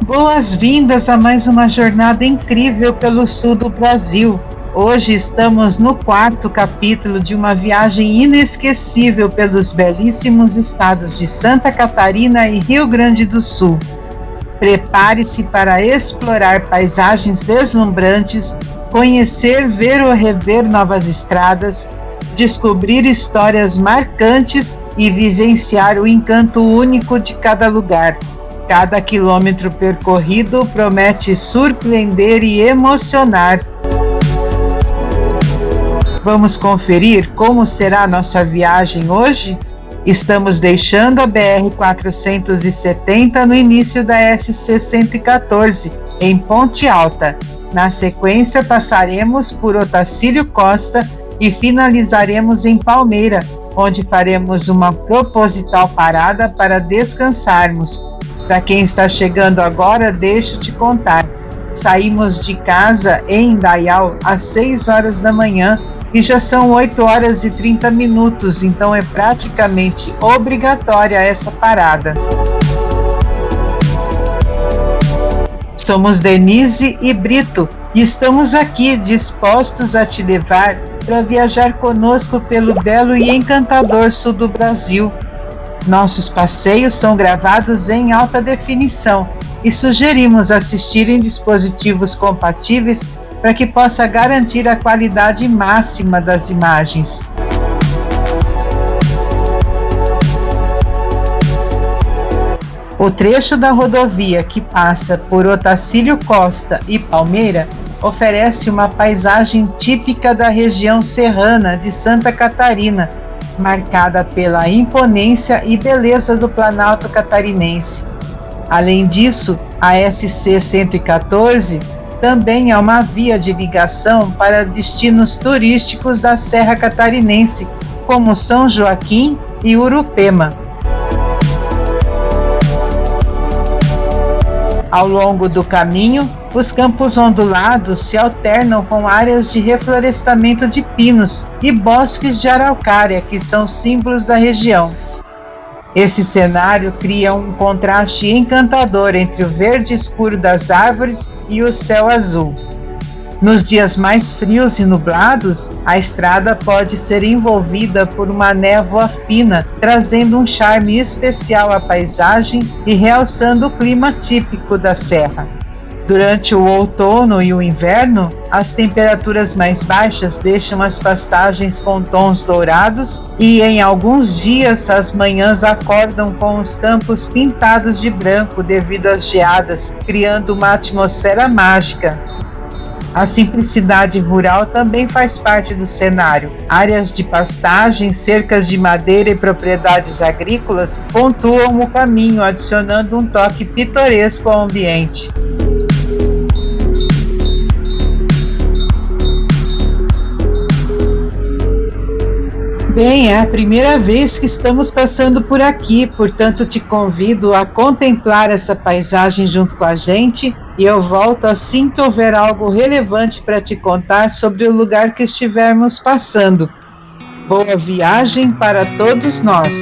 Boas-vindas a mais uma jornada incrível pelo sul do Brasil. Hoje estamos no quarto capítulo de uma viagem inesquecível pelos belíssimos estados de Santa Catarina e Rio Grande do Sul. Prepare-se para explorar paisagens deslumbrantes, conhecer, ver ou rever novas estradas, descobrir histórias marcantes e vivenciar o encanto único de cada lugar. Cada quilômetro percorrido promete surpreender e emocionar. Vamos conferir como será a nossa viagem hoje? Estamos deixando a BR-470 no início da SC-114, em Ponte Alta. Na sequência, passaremos por Otacilio Costa e finalizaremos em Palmeira, onde faremos uma proposital parada para descansarmos. Para quem está chegando agora, deixa eu te contar. Saímos de casa em Indaial às 6 horas da manhã e já são 8 horas e 30 minutos, então é praticamente obrigatória essa parada. Somos Denise e Brito e estamos aqui dispostos a te levar para viajar conosco pelo belo e encantador sul do Brasil. Nossos passeios são gravados em alta definição e sugerimos assistir em dispositivos compatíveis para que possa garantir a qualidade máxima das imagens. O trecho da rodovia que passa por Otacilio Costa e Palmeira oferece uma paisagem típica da região serrana de Santa Catarina, marcada pela imponência e beleza do Planalto Catarinense. Além disso, a SC-114 também é uma via de ligação para destinos turísticos da Serra Catarinense, como São Joaquim e Urupema. Ao longo do caminho, os campos ondulados se alternam com áreas de reflorestamento de pinos e bosques de araucária, que são símbolos da região. Esse cenário cria um contraste encantador entre o verde escuro das árvores e o céu azul. Nos dias mais frios e nublados, a estrada pode ser envolvida por uma névoa fina, trazendo um charme especial à paisagem e realçando o clima típico da serra. Durante o outono e o inverno, as temperaturas mais baixas deixam as pastagens com tons dourados e em alguns dias as manhãs acordam com os campos pintados de branco devido às geadas, criando uma atmosfera mágica. A simplicidade rural também faz parte do cenário. Áreas de pastagem, cercas de madeira e propriedades agrícolas pontuam o caminho, adicionando um toque pitoresco ao ambiente. Bem, é a primeira vez que estamos passando por aqui, portanto te convido a contemplar essa paisagem junto com a gente e eu volto assim que houver algo relevante para te contar sobre o lugar que estivermos passando. Boa viagem para todos nós!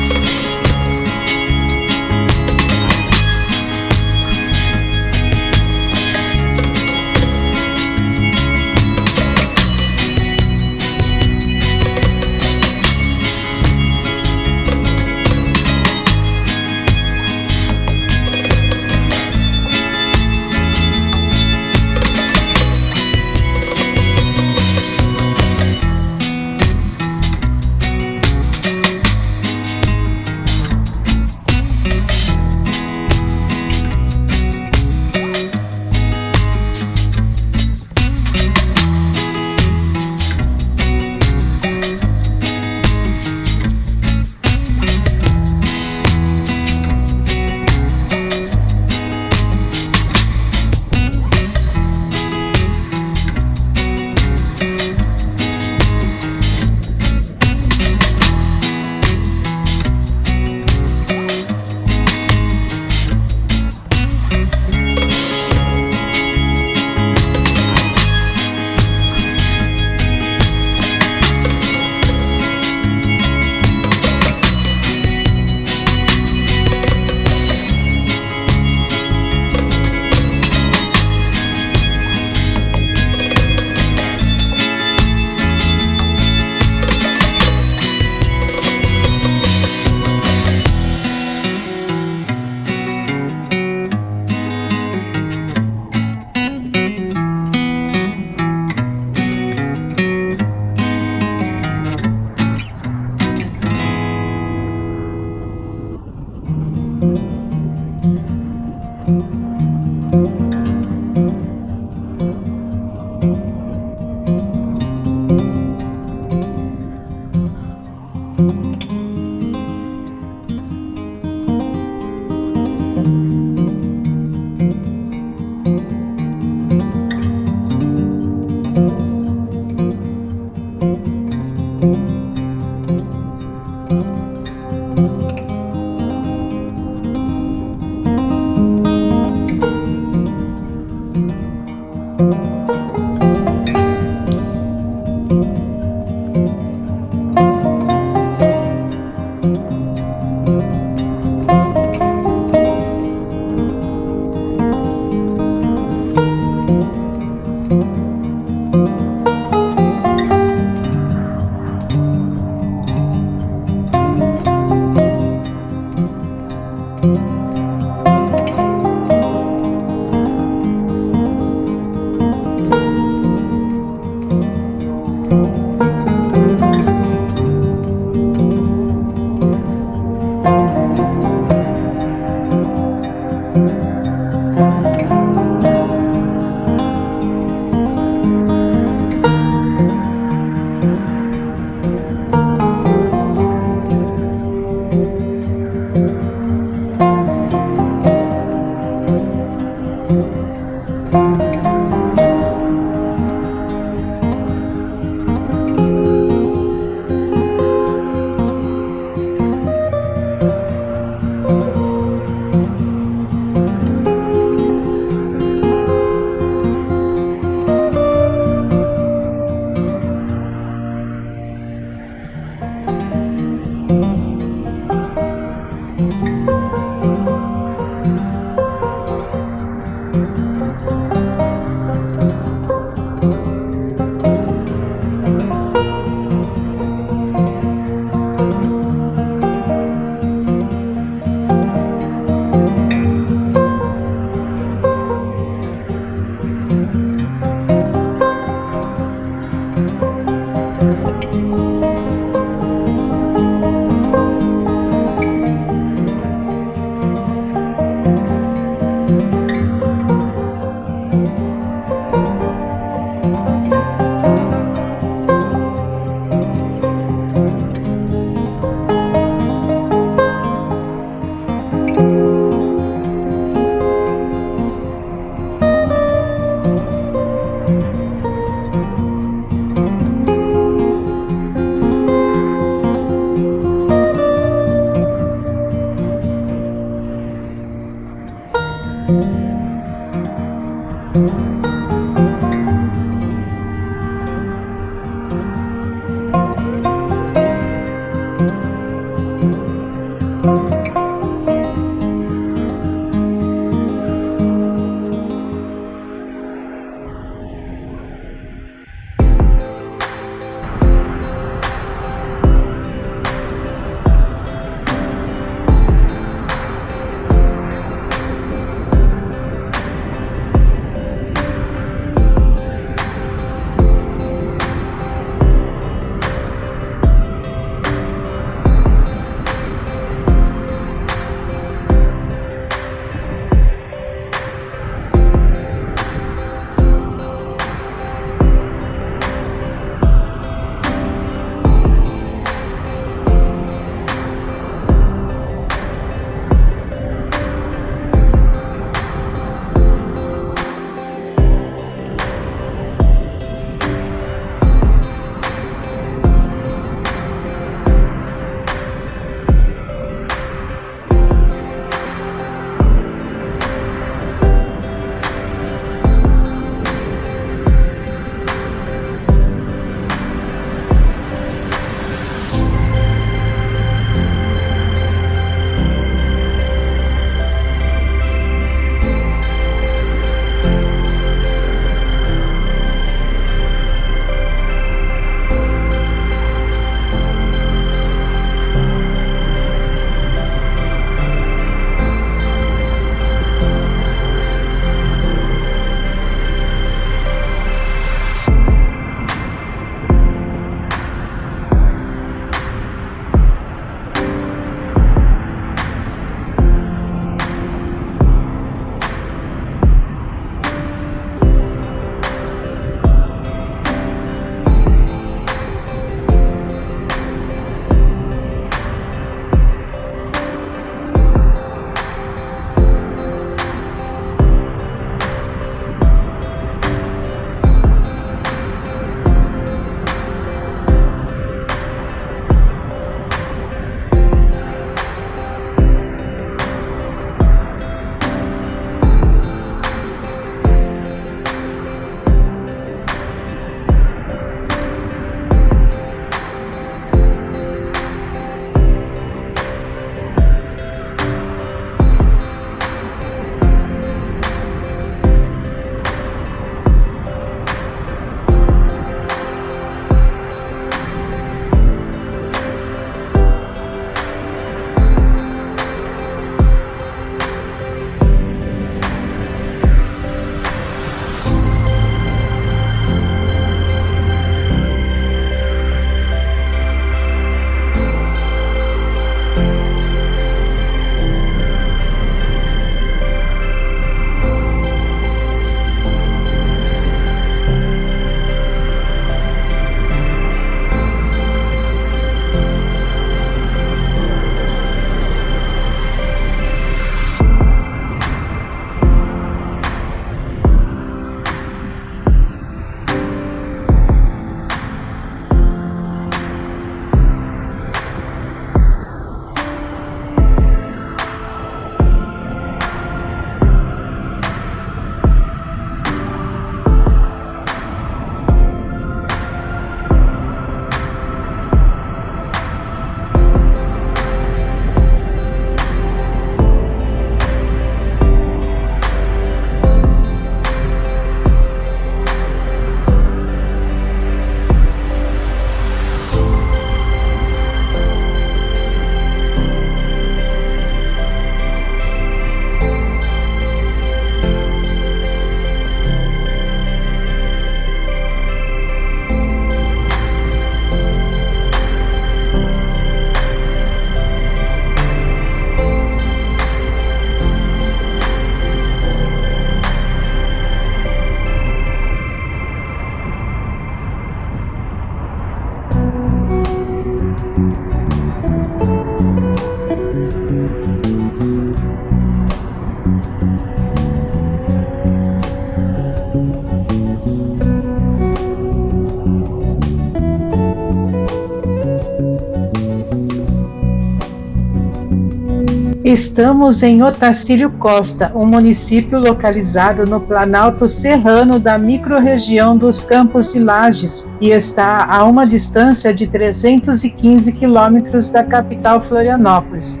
Estamos em Otacilio Costa, um município localizado no Planalto Serrano da microrregião dos Campos de Lages e está a uma distância de 315 quilômetros da capital Florianópolis.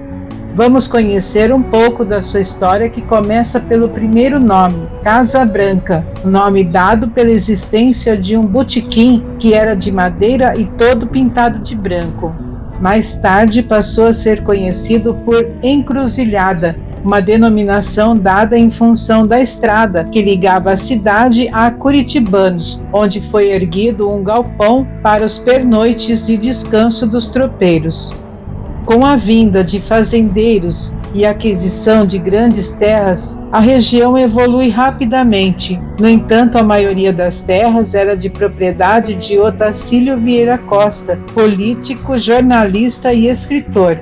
Vamos conhecer um pouco da sua história, que começa pelo primeiro nome, Casa Branca, nome dado pela existência de um botequim que era de madeira e todo pintado de branco. Mais tarde passou a ser conhecido por Encruzilhada, uma denominação dada em função da estrada que ligava a cidade a curitibanos, onde foi erguido um galpão para os pernoites de descanso dos tropeiros. Com a vinda de fazendeiros e a aquisição de grandes terras, a região evolui rapidamente. No entanto, a maioria das terras era de propriedade de Otacilio Costa, político, jornalista e escritor.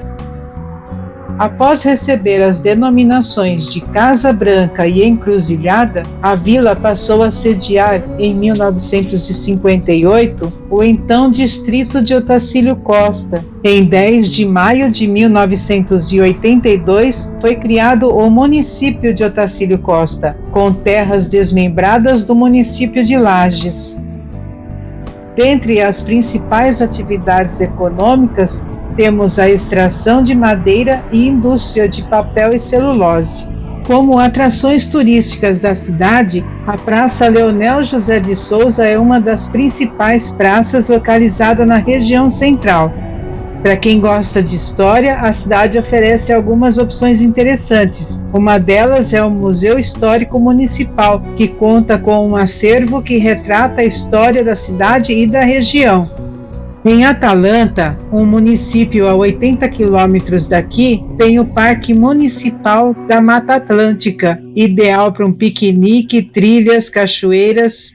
Após receber as denominações de Casa Branca e Encruzilhada, a vila passou a sediar, em 1958, o então distrito de Otacilio Costa. Em 10 de maio de 1982, foi criado o município de Otacilio Costa, com terras desmembradas do município de Lages. Dentre as principais atividades econômicas, temos a extração de madeira e indústria de papel e celulose. Como atrações turísticas da cidade, a Praça Leonel José de Souza é uma das principais praças localizada na região central. Para quem gosta de história, a cidade oferece algumas opções interessantes. Uma delas é o Museu Histórico Municipal, que conta com um acervo que retrata a história da cidade e da região. Em Atalanta, um município a 80 quilômetros daqui, tem o Parque Municipal da Mata Atlântica, ideal para um piquenique, trilhas, cachoeiras.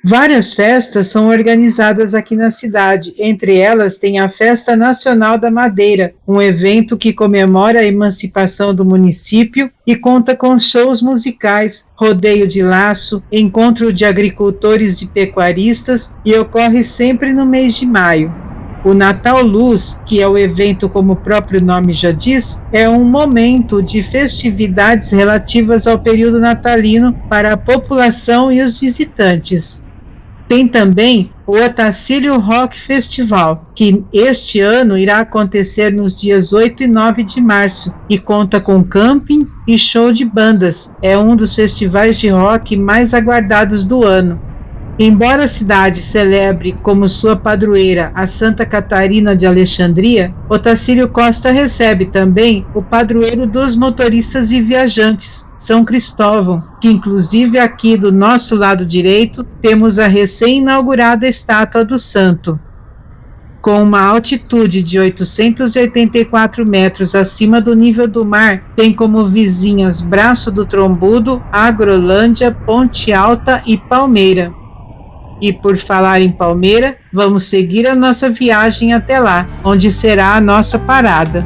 Várias festas são organizadas aqui na cidade, entre elas tem a Festa Nacional da Madeira, um evento que comemora a emancipação do município e conta com shows musicais, rodeio de laço, encontro de agricultores e pecuaristas e ocorre sempre no mês de maio. O Natal Luz, que é o evento como o próprio nome já diz, é um momento de festividades relativas ao período natalino para a população e os visitantes. Tem também o Otacilio Rock Festival, que este ano irá acontecer nos dias 8 e 9 de março e conta com camping e show de bandas. É um dos festivais de rock mais aguardados do ano. Embora a cidade celebre como sua padroeira a Santa Catarina de Alexandria, Otacilio Costa recebe também o padroeiro dos motoristas e viajantes, São Cristóvão, que inclusive aqui do nosso lado direito temos a recém-inaugurada estátua do santo. Com uma altitude de 884 metros acima do nível do mar, tem como vizinhas Braço do Trombudo, Agrolândia, Ponte Alta e Palmeira. E por falar em Palmeira, vamos seguir a nossa viagem até lá, onde será a nossa parada.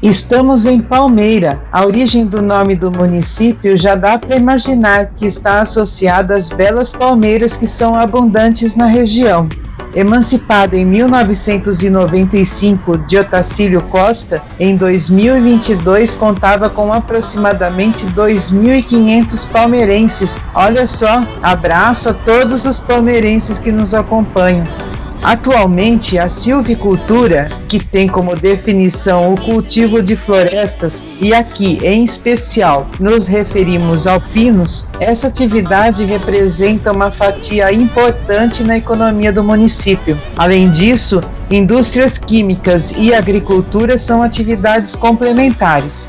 Estamos em Palmeira. A origem do nome do município já dá para imaginar que está associada às belas palmeiras que são abundantes na região. Emancipada em 1995 de Otacilio Costa, em 2022 contava com aproximadamente 2.500 palmeirenses. Olha só, abraço a todos os palmeirenses que nos acompanham. Atualmente, a silvicultura, que tem como definição o cultivo de florestas, e aqui, em especial, nos referimos ao pinos, essa atividade representa uma fatia importante na economia do município. Além disso, indústrias químicas e agricultura são atividades complementares.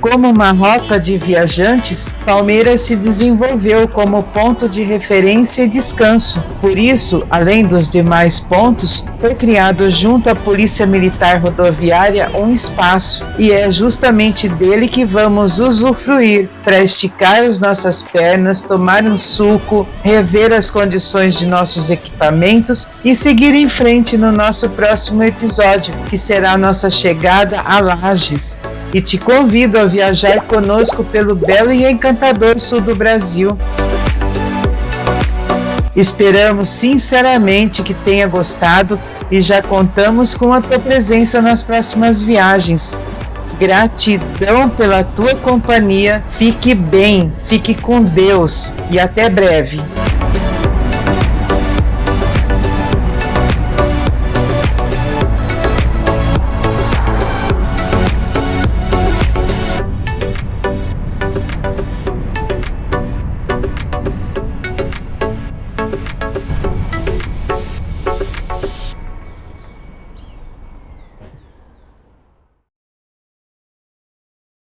Como uma rota de viajantes, Palmeira se desenvolveu como ponto de referência e descanso. Por isso, além dos demais pontos, foi criado junto à Polícia Militar Rodoviária um espaço, e é justamente dele que vamos usufruir para esticar as nossas pernas, tomar um suco, rever as condições de nossos equipamentos e seguir em frente no nosso próximo episódio, que será a nossa chegada a Lages. E te convido a viajar conosco pelo belo e encantador sul do Brasil. Esperamos sinceramente que tenha gostado e já contamos com a tua presença nas próximas viagens. Gratidão pela tua companhia, fique bem, fique com Deus e até breve.